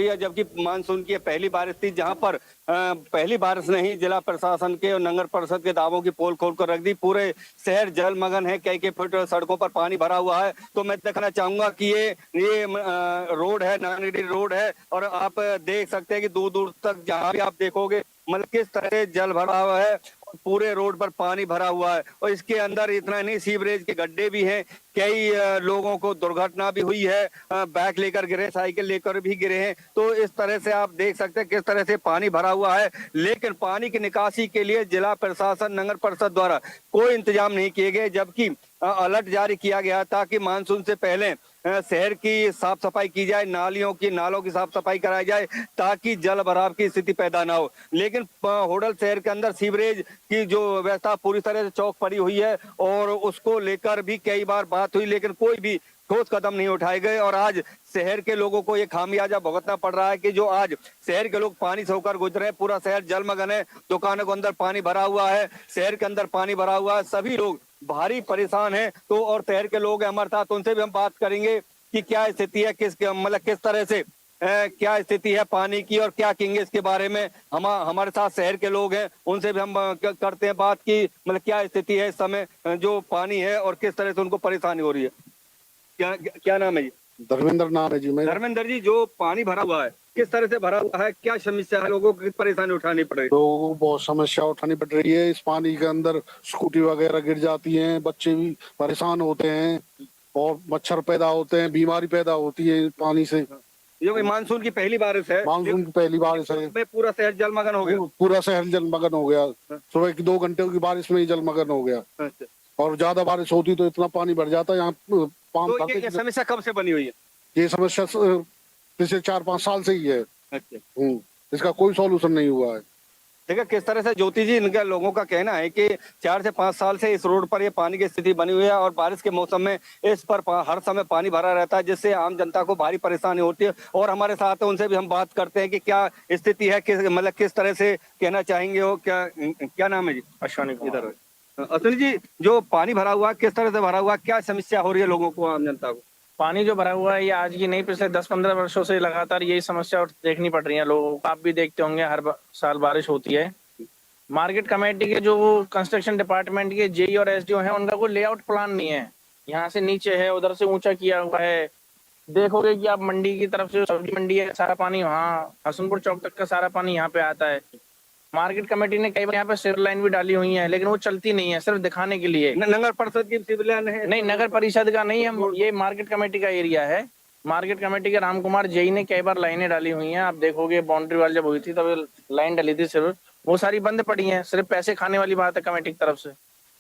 है, जबकि मानसून की पहली बारिश थी, जहां पर पहली बारिश ने ही जिला प्रशासन के और नगर परिषद के दावों की पोल खोल कर रख दी। पूरे शहर जलमग्न है, कई फुट सड़कों पर पानी भरा हुआ है। तो मैं देखना चाहूंगा कि ये रोड है, नागरिक रोड है, और आप देख सकते हैं कि दूर दूर तक जहां भी आप देखोगे मतलब किस तरह से जल भरा हुआ है, पूरे रोड पर पानी भरा हुआ है। और इसके अंदर इतना नहीं, सीवरेज के गड्ढे भी हैं। कई लोगों को दुर्घटना भी हुई है, बाइक लेकर गिरे, साइकिल लेकर भी गिरे हैं। तो इस तरह से आप देख सकते हैं किस तरह से पानी भरा हुआ है। लेकिन पानी की निकासी के लिए जिला प्रशासन, नगर परिषद द्वारा कोई इंतजाम नहीं किए गए, जबकि अलर्ट जारी किया गया ताकि मानसून से पहले शहर की साफ सफाई की जाए, नालों की साफ सफाई कराई जाए, ताकि जल भराव की स्थिति पैदा ना हो। लेकिन होडल शहर के अंदर सीवरेज की जो व्यवस्था पूरी तरह से चौक पड़ी हुई है, और उसको लेकर भी कई बार बात हुई, लेकिन कोई भी ठोस कदम नहीं उठाए गए। और आज शहर के लोगों को ये खामियाजा भुगतना पड़ रहा है कि जो आज शहर के लोग पानी से होकर गुजरे हैं। पूरा शहर जलमग्न है, दुकानों के अंदर पानी भरा हुआ है, शहर के अंदर पानी भरा हुआ है, सभी लोग भारी परेशान हैं। तो और शहर के लोग हैं हमारे साथ, उनसे भी हम बात करेंगे कि क्या स्थिति है, किस तरह से क्या स्थिति है पानी की, और क्या कहेंगे इसके बारे में। हमारे साथ शहर के लोग हैं, उनसे भी हम करते हैं बात की मतलब क्या स्थिति है इस समय जो पानी है, और किस तरह से उनको परेशानी हो रही है। क्या क्या नाम है जी? धर्मेंद्र नाम है जी मेरा। धर्मेंद्र जी, जो पानी भरा हुआ है किस तरह से भरा हुआ है, क्या समस्या है, लोगों को किस परेशानी उठानी पड़ रही है? लोगों को बहुत समस्या उठानी पड़ रही है। इस पानी के अंदर स्कूटी वगैरह गिर जाती हैं, बच्चे भी परेशान होते हैं, और मच्छर पैदा होते हैं, बीमारी पैदा होती है पानी से। ये मानसून की पहली बारिश है, मानसून की पहली बारिश है, पूरा शहर जलमग्न हो गया। पूरा शहर जलमग्न हो गया। सुबह की 2 घंटे की बारिश में ही जलमग्न हो गया। और ज्यादा बारिश होती तो इतना पानी भर जाता यहाँ। तो ये समस्या कब से बनी हुई है? ये समस्या पिछले 4-5 साल से ही है। अच्छा। इसका कोई सॉल्यूशन नहीं हुआ है। देखा किस तरह से ज्योति जी, इनका लोगों का कहना है कि 4 से 5 साल से इस रोड पर ये पानी की स्थिति बनी हुई है, और बारिश के मौसम में इस पर हर समय पानी भरा रहता है, जिससे आम जनता को भारी परेशानी होती है। और हमारे साथ है, उनसे भी हम बात करते हैं कि क्या स्थिति है, किस तरह से कहना चाहेंगे हो। क्या नाम है जी? अश्विनी कुमार। इधर अश्विनी जी, जो पानी भरा हुआ किस तरह से भरा हुआ, क्या समस्या हो रही है लोगों को, आम जनता को? पानी जो भरा हुआ है ये आज की नहीं, पिछले 10-15 वर्षों से लगातार यही समस्या देखनी पड़ रही है लोगों को। आप भी देखते होंगे हर साल बारिश होती है। मार्केट कमेटी के जो कंस्ट्रक्शन डिपार्टमेंट के जेई और एसडीओ हैं, उनका कोई लेआउट प्लान नहीं है। यहाँ से नीचे है, उधर से ऊंचा किया हुआ है। देखोगे कि आप मंडी की तरफ से, सब्जी मंडी है, सारा पानी वहाँ हसनपुर चौक तक का सारा पानी यहाँ पे आता है। मार्केट कमेटी ने कई बार यहाँ पे सिविल लाइन भी डाली हुई है, लेकिन वो चलती नहीं है, सिर्फ दिखाने के लिए। नगर परिषद की सिविल लाइन है? नहीं, नगर परिषद का नहीं है, ये मार्केट कमेटी का एरिया है। मार्केट कमेटी के राम कुमार जेई ने कई बार लाइनें डाली हुई हैं। आप देखोगे बाउंड्री वाल जब हुई थी तब लाइन डली थी, सिर्फ वो सारी बंद पड़ी हैं। सिर्फ पैसे खाने वाली बात है कमेटी की तरफ से।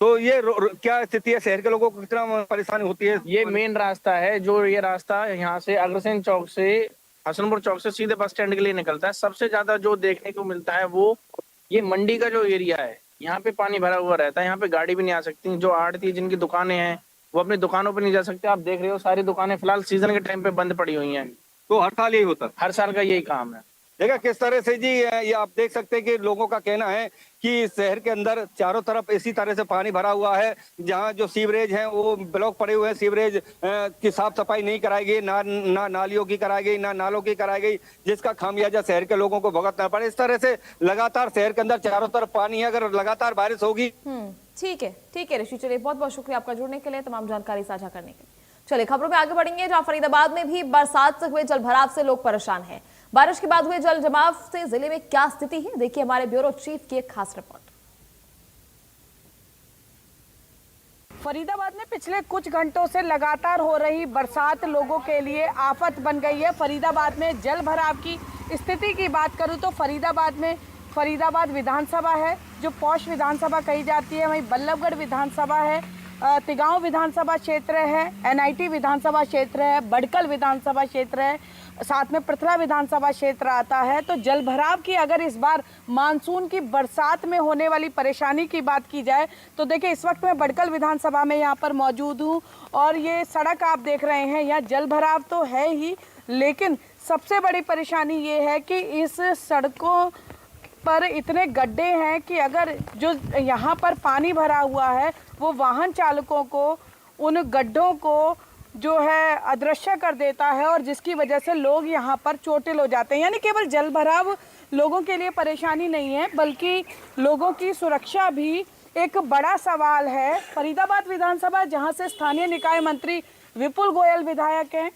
तो ये क्या स्थिति है, शहर के लोगों को कितना परेशानी होती है? ये मेन रास्ता है, जो ये रास्ता यहाँ से अग्रसेन चौक से हसनपुर चौक से सीधे बस स्टैंड के लिए निकलता है। सबसे ज्यादा जो देखने को मिलता है वो ये मंडी का जो एरिया है, यहाँ पे पानी भरा हुआ रहता है। यहाँ पे गाड़ी भी नहीं आ सकती। जो आड़ती जिनकी दुकानें हैं वो अपनी दुकानों पे नहीं जा सकते। आप देख रहे हो सारी दुकानें फिलहाल सीजन के टाइम पे बंद पड़ी हुई हैं। तो हर साल यही होता है? हर साल का यही काम है। देखा किस तरह से जी, ये आप देख सकते हैं कि लोगों का कहना है कि शहर के अंदर चारों तरफ इसी तरह से पानी भरा हुआ है। जहां जो सीवरेज हैं वो ब्लॉक पड़े हुए हैं, सीवरेज की साफ सफाई नहीं कराई गई, ना नालियों की कराई गई, ना नालों की कराई गई, जिसका खामियाजा शहर के लोगों को भुगतना पड़े। इस तरह से लगातार शहर के अंदर चारों तरफ पानी है। अगर लगातार बारिश होगी। ठीक है ऋषि, चलिए बहुत बहुत शुक्रिया आपका जुड़ने के लिए, तमाम जानकारी साझा करने के लिए। चलिए खबरों में आगे बढ़ेंगे, जहां फरीदाबाद में भी बरसात से हुए जलभराव से लोग परेशान हैं। बारिश के बाद हुए जल जमाव से जिले में क्या स्थिति है, देखिए हमारे ब्यूरो चीफ की एक खास रिपोर्ट। फरीदाबाद में पिछले कुछ घंटों से लगातार हो रही बरसात लोगों के लिए आफत बन गई है। फरीदाबाद में जल भराव की स्थिति की बात करूं तो फरीदाबाद विधानसभा है जो पौष विधानसभा कही जाती है, वहीं बल्लभगढ़ विधानसभा है, तिगांव विधानसभा क्षेत्र है, एनआईटी विधानसभा क्षेत्र है, बड़कल विधानसभा क्षेत्र है, साथ में पृथला विधानसभा क्षेत्र आता है। तो जल भराव की अगर इस बार मानसून की बरसात में होने वाली परेशानी की बात की जाए तो देखिए इस वक्त मैं बड़कल विधानसभा में यहाँ पर मौजूद हूँ, और ये सड़क आप देख रहे हैं, यहाँ जल भराव तो है ही, लेकिन सबसे बड़ी परेशानी ये है कि इस सड़कों पर इतने गड्ढे हैं कि अगर जो यहाँ पर पानी भरा हुआ है वो वाहन चालकों को उन गड्ढों को जो है अदृश्य कर देता है और जिसकी वजह से लोग यहाँ पर चोटिल हो जाते हैं। यानी केवल जल भराव लोगों के लिए परेशानी नहीं है, बल्कि लोगों की सुरक्षा भी एक बड़ा सवाल है। फरीदाबाद विधानसभा, जहाँ से स्थानीय निकाय मंत्री विपुल गोयल विधायक हैं,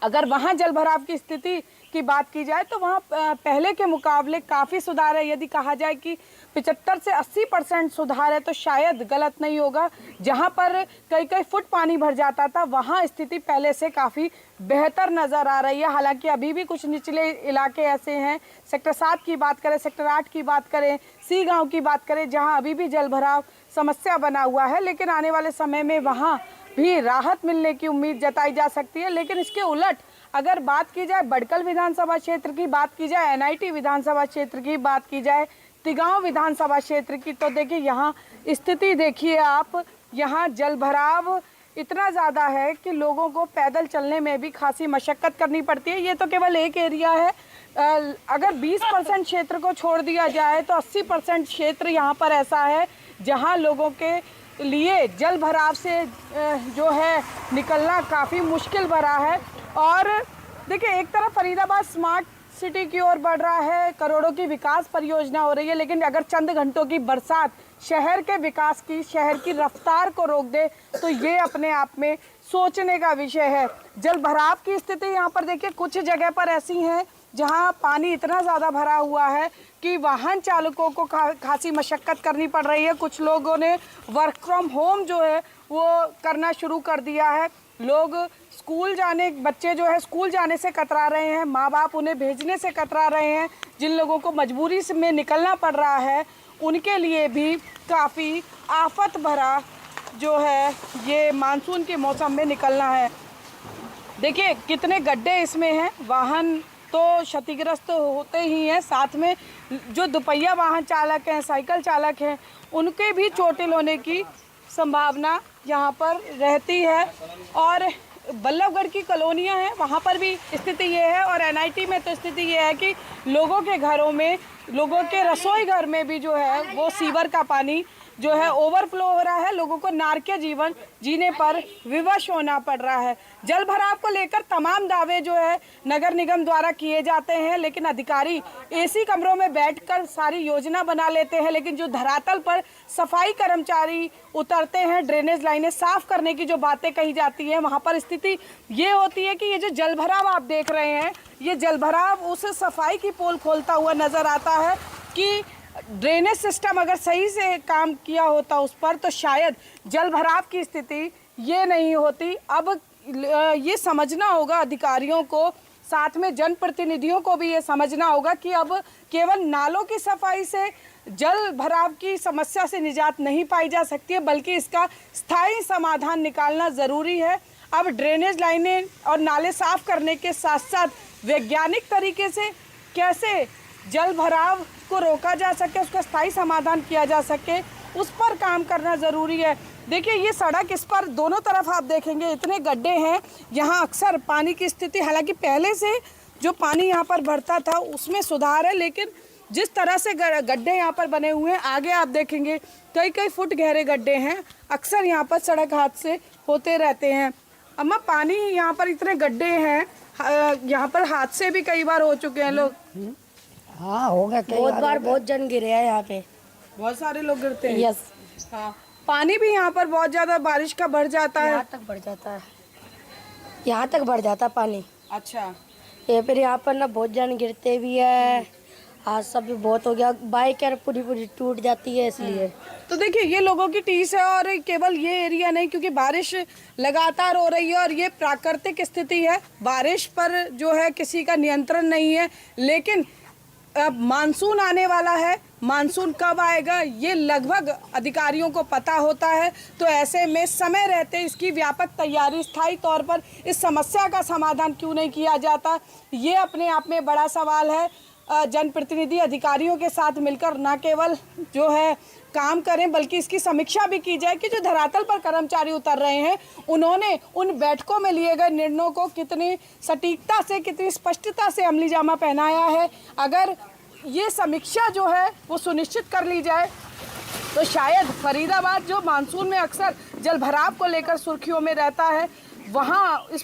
अगर वहाँ जल भराव की स्थिति की बात की जाए तो वहाँ पहले के मुकाबले काफ़ी सुधार है। यदि कहा जाए कि 75 से 80% सुधार है तो शायद गलत नहीं होगा। जहाँ पर कई कई फुट पानी भर जाता था, वहाँ स्थिति पहले से काफ़ी बेहतर नज़र आ रही है। हालांकि अभी भी कुछ निचले इलाके ऐसे हैं, सेक्टर 7 की बात करें, सेक्टर 8 की बात करें, सी गाँव की बात करें, जहाँ अभी भी जल भराव समस्या बना हुआ है। लेकिन आने वाले समय में वहाँ भी राहत मिलने की उम्मीद जताई जा सकती है। लेकिन इसके उलट अगर बात की जाए बड़कल विधानसभा क्षेत्र की, बात की जाए एनआईटी विधानसभा क्षेत्र की, बात की जाए तिगांव विधानसभा क्षेत्र की, तो देखिए यहाँ स्थिति देखिए आप, यहाँ जल भराव इतना ज़्यादा है कि लोगों को पैदल चलने में भी खासी मशक्क़त करनी पड़ती है। ये तो केवल एक एरिया है। अगर 20% क्षेत्र को छोड़ दिया जाए तो 80% क्षेत्र यहाँ पर ऐसा है जहाँ लोगों के लिए जल भराव से जो है निकलना काफ़ी मुश्किल भरा है। और देखिए, एक तरफ फरीदाबाद स्मार्ट सिटी की ओर बढ़ रहा है, करोड़ों की विकास परियोजना हो रही है, लेकिन अगर चंद घंटों की बरसात शहर के विकास की, शहर की रफ्तार को रोक दे तो ये अपने आप में सोचने का विषय है। जल भराव की स्थिति यहाँ पर देखिए कुछ जगह पर ऐसी हैं जहाँ पानी इतना ज़्यादा भरा हुआ है कि वाहन चालकों को खासी मशक्क़त करनी पड़ रही है। कुछ लोगों ने वर्क फ्रॉम होम जो है वो करना शुरू कर दिया है। लोग स्कूल जाने, बच्चे जो है स्कूल जाने से कतरा रहे हैं, माँ बाप उन्हें भेजने से कतरा रहे हैं। जिन लोगों को मजबूरी में निकलना पड़ रहा है उनके लिए भी काफ़ी आफत भरा जो है ये मानसून के मौसम में निकलना है। देखिए कितने गड्ढे इसमें हैं, वाहन तो क्षतिग्रस्त होते ही हैं, साथ में जो दोपहिया वाहन चालक हैं, साइकिल चालक हैं, उनके भी चोटिल होने की संभावना यहाँ पर रहती है। और बल्लभगढ़ की कॉलोनियाँ हैं, वहाँ पर भी स्थिति ये है, और एनआईटी में तो स्थिति ये है कि लोगों के घरों में, लोगों के रसोई घर में भी जो है वो सीवर का पानी जो है ओवरफ्लो हो रहा है। लोगों को नारकीय जीवन जीने पर विवश होना पड़ रहा है। जल भराव को लेकर तमाम दावे जो है नगर निगम द्वारा किए जाते हैं, लेकिन अधिकारी एसी कमरों में बैठकर सारी योजना बना लेते हैं, लेकिन जो धरातल पर सफाई कर्मचारी उतरते हैं, ड्रेनेज लाइनें साफ करने की जो बातें कही जाती हैं, वहाँ पर स्थिति ये होती है कि ये जो जल भराव आप देख रहे हैं, ये जल भराव उस सफाई की पोल खोलता हुआ नजर आता है कि ड्रेनेज सिस्टम अगर सही से काम किया होता उस पर तो शायद जल भराव की स्थिति ये नहीं होती। अब ये समझना होगा अधिकारियों को, साथ में जनप्रतिनिधियों को भी ये समझना होगा कि अब केवल नालों की सफाई से जल भराव की समस्या से निजात नहीं पाई जा सकती है, बल्कि इसका स्थायी समाधान निकालना ज़रूरी है। अब ड्रेनेज लाइनें और नाले साफ करने के साथ साथ वैज्ञानिक तरीके से कैसे जल भराव को रोका जा सके, उसका स्थायी समाधान किया जा सके, उस पर काम करना ज़रूरी है। देखिए ये सड़क, इस पर दोनों तरफ आप देखेंगे इतने गड्ढे हैं, यहाँ अक्सर पानी की स्थिति, हालांकि पहले से जो पानी यहाँ पर भरता था उसमें सुधार है, लेकिन जिस तरह से गड्ढे यहाँ पर बने हुए हैं, आगे आप देखेंगे कई कई फुट गहरे गड्ढे हैं। अक्सर यहाँ पर सड़क हादसे होते रहते हैं। अम्मा, पानी यहाँ पर इतने गड्ढे हैं, यहाँ पर हादसे भी कई बार हो चुके हैं। लोग हाँ हो गया, बहुत बार बहुत जन गिरे हैं यहाँ पे, बहुत सारे लोग गिरते हैं। यस। हाँ, पानी भी यहाँ पर बहुत ज्यादा बारिश का बढ़ जाता है, यहाँ तक बढ़ जाता है, यहाँ तक बढ़ जाता पानी। अच्छा, ये फिर यहाँ पर ना बहुत जन गिरते भी है, हादसा भी बहुत हो गया, बाइक यार पूरी पूरी टूट जाती है इसलिए। तो देखिए ये लोगों की टीस है, और केवल ये एरिया नहीं, क्योंकि बारिश लगातार हो रही है और ये प्राकृतिक स्थिति है, बारिश पर जो है किसी का नियंत्रण नहीं है। लेकिन अब मानसून आने वाला है, मानसून कब आएगा ये लगभग अधिकारियों को पता होता है, तो ऐसे में समय रहते इसकी व्यापक तैयारी, स्थायी तौर पर इस समस्या का समाधान क्यों नहीं किया जाता, ये अपने आप में बड़ा सवाल है। जनप्रतिनिधि अधिकारियों के साथ मिलकर न केवल जो है काम करें, बल्कि इसकी समीक्षा भी की जाए कि जो धरातल पर कर्मचारी उतर रहे हैं उन्होंने उन बैठकों में लिए गए निर्णयों को कितनी सटीकता से, कितनी स्पष्टता से अमली जामा पहनाया है। अगर ये समीक्षा जो है वो सुनिश्चित कर ली जाए तो शायद फरीदाबाद जो मानसून में अक्सर जल भराव को लेकर सुर्खियों में रहता है, वहाँ इस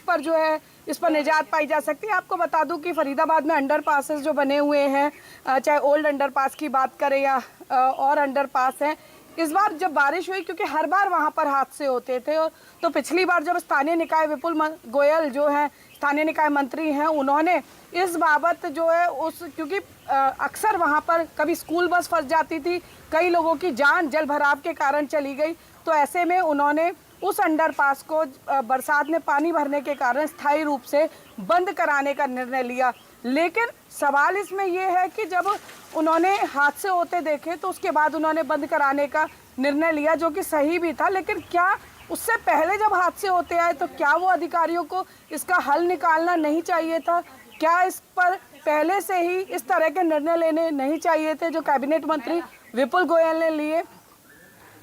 पर निजात पाई जा सकती है। आपको बता दूं कि फरीदाबाद में अंडर पासेस जो बने हुए हैं, चाहे ओल्ड अंडर पास की बात करें या और अंडर पास हैं, इस बार जब बारिश हुई, क्योंकि हर बार वहाँ पर हादसे होते थे, तो पिछली बार जब स्थानीय निकाय विपुल गोयल जो है स्थानीय निकाय मंत्री हैं, उन्होंने इस बाबत जो है क्योंकि अक्सर वहाँ पर कभी स्कूल बस फंस जाती थी, कई लोगों की जान जल भराव के कारण चली गई, तो ऐसे में उन्होंने उस अंडरपास को बरसात में पानी भरने के कारण स्थायी रूप से बंद कराने का निर्णय लिया। लेकिन सवाल इसमें यह है कि जब उन्होंने हादसे होते देखे तो उसके बाद उन्होंने बंद कराने का निर्णय लिया, जो कि सही भी था। लेकिन क्या उससे पहले जब हादसे होते आए तो क्या वो अधिकारियों को इसका हल निकालना नहीं चाहिए था? क्या इस पर पहले से ही इस तरह के निर्णय लेने नहीं चाहिए थे जो कैबिनेट मंत्री विपुल गोयल ने लिए?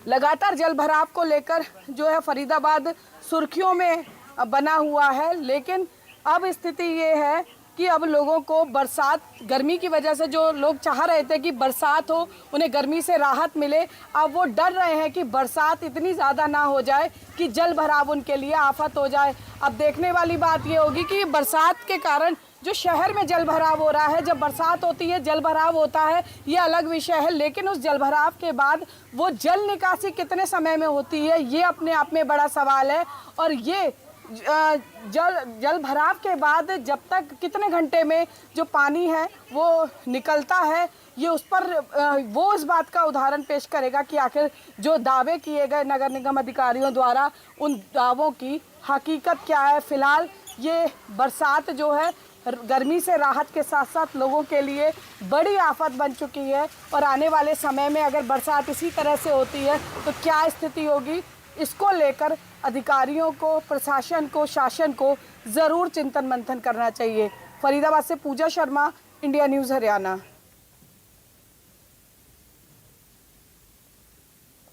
लगातार जल भराव को लेकर जो है फरीदाबाद सुर्खियों में बना हुआ है, लेकिन अब स्थिति ये है कि अब लोगों को बरसात, गर्मी की वजह से जो लोग चाह रहे थे कि बरसात हो, उन्हें गर्मी से राहत मिले, अब वो डर रहे हैं कि बरसात इतनी ज़्यादा ना हो जाए कि जल भराव उनके लिए आफत हो जाए। अब देखने वाली बात ये होगी कि बरसात के कारण जो शहर में जल भराव हो रहा है, जब बरसात होती है जल भराव होता है, ये अलग विषय है, लेकिन उस जल भराव के बाद वो जल निकासी कितने समय में होती है, ये अपने आप में बड़ा सवाल है। और ये जल भराव के बाद जब तक कितने घंटे में जो पानी है वो निकलता है, ये उस पर वो इस बात का उदाहरण पेश करेगा कि आखिर जो दावे किए गए नगर निगम अधिकारियों द्वारा, उन दावों की हकीकत क्या है। फिलहाल ये बरसात जो है गर्मी से राहत के साथ साथ लोगों के लिए बड़ी आफत बन चुकी है, और आने वाले समय में अगर बरसात इसी तरह से होती है तो क्या स्थिति होगी, इसको लेकर अधिकारियों को, प्रशासन को, शासन को ज़रूर चिंतन मंथन करना चाहिए। फरीदाबाद से पूजा शर्मा, इंडिया न्यूज़ हरियाणा।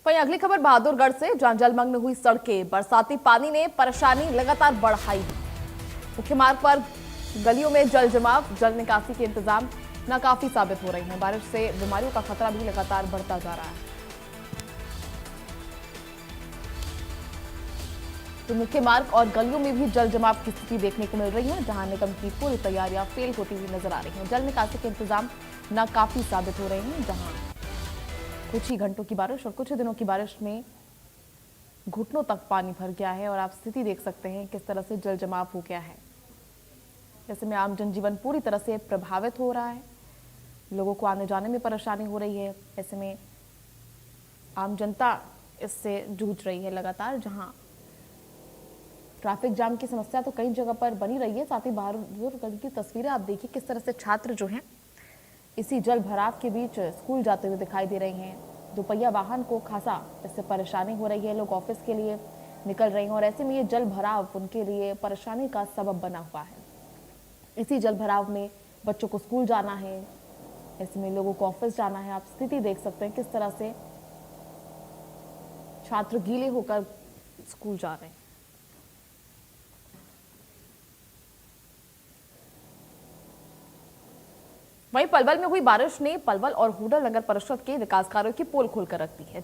वहीं अगली खबर बहादुरगढ़ से, जहां जलमग्न हुई सड़कें, बरसाती पानी ने परेशानी लगातार बढ़ाई। मुख्य मार्ग पर गलियों में जल जमाव, जल निकासी के इंतजाम नाकाफी साबित हो रहे हैं। बारिश से बीमारियों का खतरा भी लगातार बढ़ता जा रहा है। तो मुख्य मार्ग और गलियों में भी जल जमाव की स्थिति देखने को मिल रही है, जहां निगम की पूरी तैयारियां फेल होती हुई नजर आ रही हैं। जल निकासी के इंतजाम नाकाफी साबित हो रहे हैं, जहां कुछ ही घंटों की बारिश और कुछ ही दिनों की बारिश में घुटनों तक पानी भर गया है, और आप स्थिति देख सकते हैं किस तरह से जल जमाव हो गया है। ऐसे में आम जनजीवन पूरी तरह से प्रभावित हो रहा है, लोगों को आने जाने में परेशानी हो रही है। ऐसे में आम जनता इससे जूझ रही है लगातार, जहां ट्रैफिक जाम की समस्या तो कई जगह पर बनी रही है। साथ ही बहादुरगढ़ की तस्वीरें आप देखिए, किस तरह से छात्र जो हैं इसी जल भराव के बीच स्कूल जाते हुए दिखाई दे रहे हैं। दोपहिया वाहन को खासा इससे परेशानी हो रही है, लोग ऑफिस के लिए निकल रहे हैं, और ऐसे में ये जल भराव उनके लिए परेशानी का सबब बना हुआ है। इसी जल भराव में बच्चों को स्कूल जाना है, ऐसे में लोगों को ऑफिस जाना है। आप स्थिति देख सकते हैं किस तरह से छात्र गीले होकर स्कूल जा रहे हैं। वहीं पलवल में हुई बारिश ने पलवल और हुडा नगर परिषद के विकास कार्यों की पोल खोलकर रख दी है।